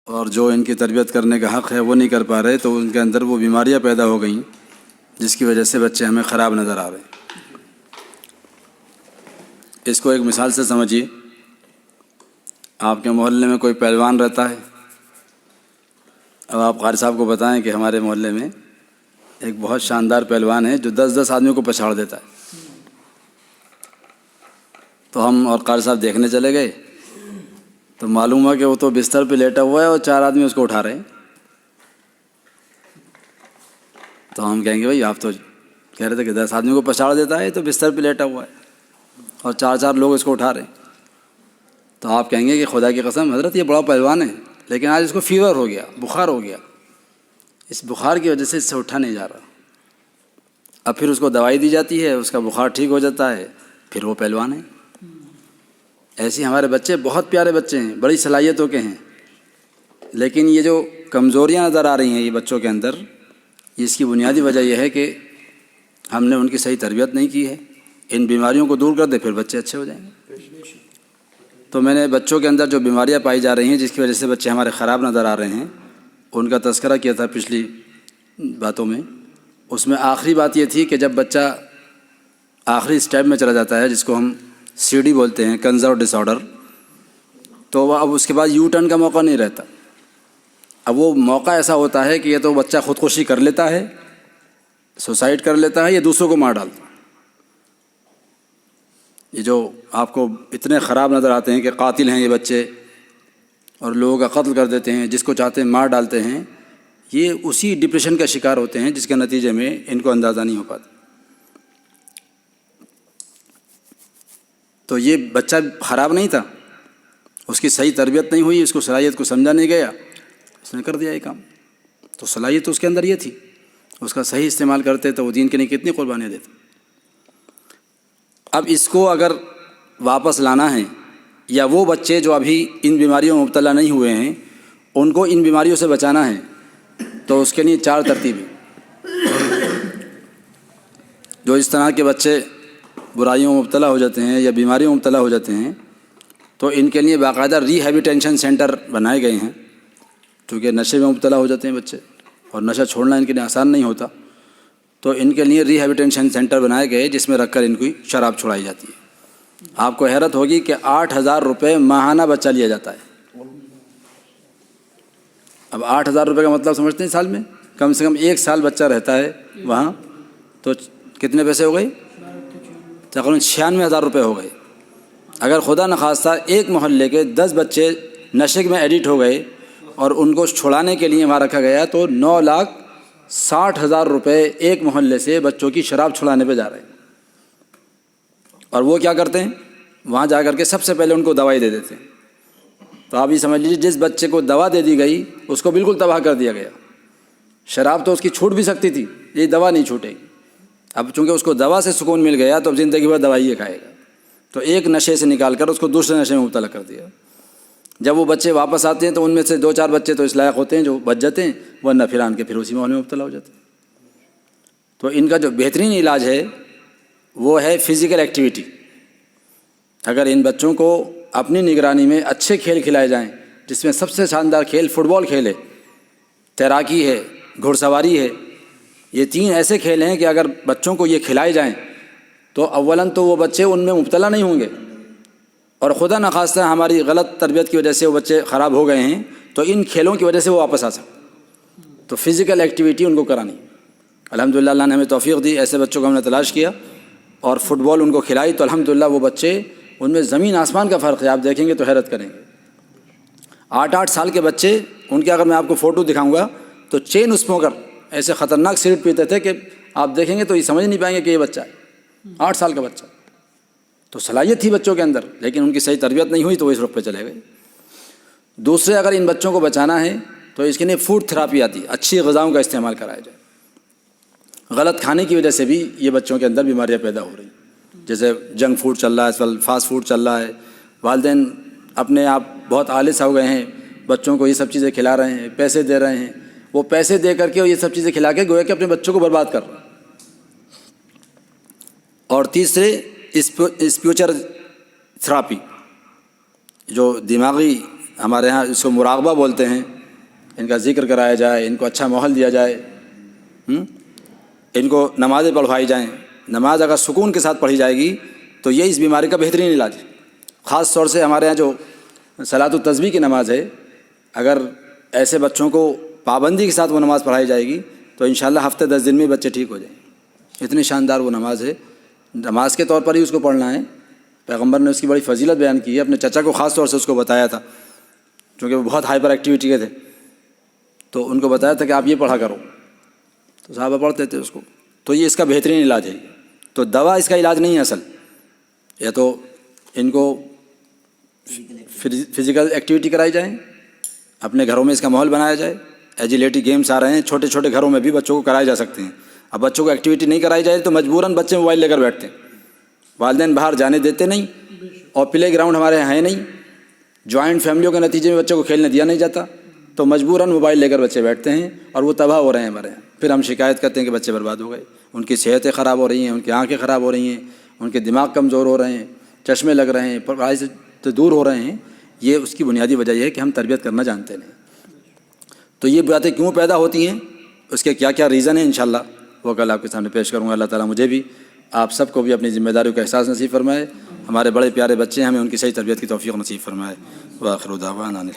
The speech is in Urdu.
اور جو ان کی تربیت کرنے کا حق ہے وہ نہیں کر پا رہے، تو ان کے اندر وہ بیماریاں پیدا ہو گئیں جس کی وجہ سے بچے ہمیں خراب نظر آ رہے ہیں۔ اس کو ایک مثال سے سمجھیے، آپ کے محلے میں کوئی پہلوان رہتا ہے، اب آپ قاری صاحب کو بتائیں کہ ہمارے محلے میں ایک بہت شاندار پہلوان ہے جو 10 آدمیوں کو پچھاڑ دیتا ہے، تو ہم اور قاری صاحب دیکھنے چلے گئے تو معلوم ہوا کہ وہ تو بستر پہ لیٹا ہوا ہے اور 4 آدمی اس کو اٹھا رہے ہیں۔ تو ہم کہیں گے بھائی آپ تو کہہ رہے تھے کہ 10 آدمیوں کو پچھاڑ دیتا ہے، تو بستر پہ لیٹا ہوا ہے اور 4 لوگ اس کو اٹھا رہے ہیں۔ تو آپ کہیں گے کہ خدا کی قسم حضرت یہ بڑا پہلوان ہے، لیکن آج اس کو فیور ہو گیا، بخار ہو گیا، اس بخار کی وجہ سے اس سے اٹھا نہیں جا رہا۔ اب پھر اس کو دوائی دی جاتی ہے، اس کا بخار ٹھیک ہو جاتا ہے، پھر وہ پہلوان ہے۔ ایسے ہمارے بچے بہت پیارے بچے ہیں، بڑی صلاحیتوں کے ہیں، لیکن یہ جو کمزوریاں نظر آ رہی ہیں یہ بچوں کے اندر، اس کی بنیادی وجہ یہ ہے کہ ہم نے ان کی صحیح تربیت نہیں کی ہے۔ ان بیماریوں کو دور کر دے پھر بچے اچھے ہو جائیں گے۔ تو میں نے بچوں کے اندر جو بیماریاں پائی جا رہی ہیں جس کی وجہ سے بچے ہمارے خراب نظر آ رہے ہیں ان کا تذکرہ کیا تھا پچھلی باتوں میں۔ اس میں آخری بات یہ تھی کہ جب بچہ آخری اسٹیپ میں چلا جاتا ہے، جس کو ہم CD بولتے ہیں، کنزرو ڈس آرڈر، تو وہ اب اس کے بعد یو ٹرن کا موقع نہیں رہتا۔ اب وہ موقع ایسا ہوتا ہے کہ یہ تو بچہ خودکشی کر لیتا ہے، سوسائڈ کر لیتا ہے، یا دوسروں کو مار ڈالتا ہے۔ یہ جو آپ کو اتنے خراب نظر آتے ہیں کہ قاتل ہیں یہ بچے اور لوگوں کا قتل کر دیتے ہیں، جس کو چاہتے ہیں مار ڈالتے ہیں، یہ اسی ڈپریشن کا شکار ہوتے ہیں جس کے نتیجے میں ان کو اندازہ نہیں ہو پاتا۔ تو یہ بچہ خراب نہیں تھا، اس کی صحیح تربیت نہیں ہوئی، اس کو صلاحیت کو سمجھا نہیں گیا، اس نے کر دیا یہ کام۔ تو صلاحیت اس کے اندر یہ تھی، اس کا صحیح استعمال کرتے تو وہ دین کے لیے کتنی قربانیاں دیتے۔ اب اس کو اگر واپس لانا ہے، یا وہ بچے جو ابھی ان بیماریوں میں مبتلا نہیں ہوئے ہیں ان کو ان بیماریوں سے بچانا ہے، تو اس کے لیے 4 ترتیبیں۔ جو اس طرح کے بچے برائیوں میں مبتلا ہو جاتے ہیں یا بیماریوں میں مبتلا ہو جاتے ہیں، تو ان کے لیے باقاعدہ ریہیبلیٹیشن سینٹر بنائے گئے ہیں، کیونکہ نشے میں مبتلا ہو جاتے ہیں بچے اور نشہ چھوڑنا ان کے لیے آسان نہیں ہوتا، تو ان کے لیے ریہیبلیٹیشن سینٹر بنائے گئے جس میں رکھ کر ان کی شراب چھڑائی جاتی ہے۔ آپ کو حیرت ہوگی کہ 8,000 روپے ماہانہ بچہ لیا جاتا ہے۔ اب 8,000 روپے کا مطلب سمجھتے ہیں سال میں؟ کم سے کم 1 سال بچہ رہتا ہے وہاں، تو کتنے پیسے ہو گئے؟ تقریباً 96,000 روپے ہو گئے۔ اگر خدا نخواستہ ایک محلے کے 10 بچے نشے میں ایڈکٹ ہو گئے اور ان کو چھڑانے کے لیے وہاں رکھا گیا، تو 9,60,000 روپے ایک محلے سے بچوں کی شراب چھڑانے پہ جا رہے ہیں۔ اور وہ کیا کرتے ہیں؟ وہاں جا کر کے سب سے پہلے ان کو دوائی دے دیتے ہیں۔ تو آپ یہ سمجھ لیجیے جس بچے کو دوا دے دی گئی اس کو بالکل تباہ کر دیا گیا۔ شراب تو اس کی چھوٹ بھی سکتی تھی، یہ دوا نہیں چھوٹے گی۔ اب چونکہ اس کو دوا سے سکون مل گیا تو اب زندگی بھر دوائی یہ کھائے گا، تو ایک نشے سے نکال کر اس کو دوسرے نشے میں مبتلا کر دیا۔ جب وہ بچے واپس آتے ہیں تو ان میں سے 2-4 بچے تو اس لائق ہوتے ہیں جو بچ جاتے ہیں، ورنہ پھر آن کے پھر اسی ماحول میں مبتلا ہو جاتے ہیں۔ تو ان کا جو بہترین علاج ہے وہ ہے فزیکل ایکٹیویٹی۔ اگر ان بچوں کو اپنی نگرانی میں اچھے کھیل کھلائے جائیں، جس میں سب سے شاندار کھیل فٹ بال کھیل ہے، تیراکی ہے، گھڑ سواری ہے، یہ 3 ایسے کھیل ہیں کہ اگر بچوں کو یہ کھلائے جائیں تو اولاً تو وہ بچے ان میں مبتلا نہیں ہوں گے، اور خدا نخواستہ ہماری غلط تربیت کی وجہ سے وہ بچے خراب ہو گئے ہیں تو ان کھیلوں کی وجہ سے وہ واپس آ سکتے۔ تو فزیکل ایکٹیویٹی ان کو کرانی۔ الحمدللہ اللہ نے ہمیں توفیق دی، ایسے بچوں کو ہم نے تلاش کیا اور فٹ بال ان کو کھلائی، تو الحمدللہ وہ بچے، ان میں زمین آسمان کا فرق ہے، آپ دیکھیں گے تو حیرت کریں گے۔ 8 سال کے بچے، ان کے اگر میں آپ کو فوٹو دکھاؤں گا تو چین اسموکر ایسے خطرناک سگریٹ پیتے تھے کہ آپ دیکھیں گے تو یہ سمجھ نہیں پائیں گے کہ یہ بچہ ہے، 8 سال کا بچہ۔ تو صلاحیت تھی بچوں کے اندر، لیکن ان کی صحیح تربیت نہیں ہوئی تو وہ اس رخ پہ چلے گئے۔ دوسرے، اگر ان بچوں کو بچانا ہے تو اس کے لیے فوڈ تھراپی آتی ہے، اچھی غذاؤں کا استعمال کرایا جائے۔ غلط کھانے کی وجہ سے بھی یہ بچوں کے اندر بیماریاں پیدا ہو رہی ہیں، جیسے جنک فوڈ چل رہا ہے، اس وقت فاسٹ فوڈ چل رہا ہے۔ والدین اپنے آپ بہت آلس ہو گئے ہیں، بچوں کو یہ سب چیزیں کھلا رہے ہیں، پیسے دے رہے ہیں، وہ پیسے دے کر کے یہ سب چیزیں کھلا کے گویا کہ اپنے بچوں کو برباد کر رہے ہیں۔ اور تیسرے، اسپیچر تھراپی، جو دماغی، ہمارے ہاں اس کو مراقبہ بولتے ہیں، ان کا ذکر کرایا جائے، ان کو اچھا ماحول دیا جائے، ان کو نمازیں پڑھوائی جائیں۔ نماز اگر سکون کے ساتھ پڑھی جائے گی تو یہ اس بیماری کا بہترین علاج ہے۔ خاص طور سے ہمارے یہاں جو صلاۃ التسبیح کی نماز ہے، اگر ایسے بچوں کو پابندی کے ساتھ وہ نماز پڑھائی جائے گی تو انشاءاللہ ہفتے 10 دن میں بچے ٹھیک ہو جائیں گے۔ اتنی شاندار وہ نماز ہے، نماز کے طور پر ہی اس کو پڑھنا ہے۔ پیغمبر نے اس کی بڑی فضیلت بیان کی ہے، اپنے چچا کو خاص طور سے اس کو بتایا تھا، چونکہ وہ بہت ہائپر ایکٹیویٹی کے تھے، تو ان کو بتایا تھا کہ آپ یہ پڑھا کرو، تو صحابہ پڑھتے تھے اس کو۔ تو یہ اس کا بہترین علاج ہے۔ تو دوا اس کا علاج نہیں ہے اصل، یا تو ان کو فزیکل ایکٹیویٹی کرائی جائیں، اپنے گھروں میں اس کا ماحول بنایا جائے۔ ایجیلیٹی گیمز آ رہے ہیں، چھوٹے چھوٹے گھروں میں بھی بچوں کو کرائے جا سکتے ہیں۔ اب بچوں کو ایکٹیویٹی نہیں کرائی جائے تو مجبوراً بچے موبائل لے کر بیٹھتے ہیں، والدین باہر جانے دیتے نہیں، اور پلے گراؤنڈ ہمارے یہاں ہے نہیں، جوائنٹ فیملیوں کے نتیجے میں بچوں کو کھیلنے دیا نہیں جاتا، تو مجبوراً موبائل لے کر بچے بیٹھتے ہیں اور وہ تباہ ہو رہے ہیں ہمارے یہاں۔ پھر ہم شکایت کرتے ہیں کہ بچے برباد ہو گئے، ان کی صحتیں خراب ہو رہی ہیں، ان کی آنکھیں خراب ہو رہی ہیں، ان کے دماغ کمزور ہو رہے ہیں، چشمے لگ رہے ہیں، پڑھائی سے دور ہو رہے ہیں۔ یہ اس کی بنیادی وجہ یہ ہے کہ ہم تربیت کرنا جانتے نہیں۔ تو یہ باتیں کیوں پیدا ہوتی ہیں، اس کے کیا کیا ریزن ہیں، انشاءاللہ وہ کل آپ کے سامنے پیش کروں گا۔ اللہ تعالیٰ مجھے بھی آپ سب کو بھی اپنی ذمہ داریوں کا احساس نصیب فرمائے۔ ہمارے بڑے پیارے بچے ہیں، ہمیں ان کی صحیح تربیت کی توفیق نصیب فرمائے۔ وآخر دعوانا الحمد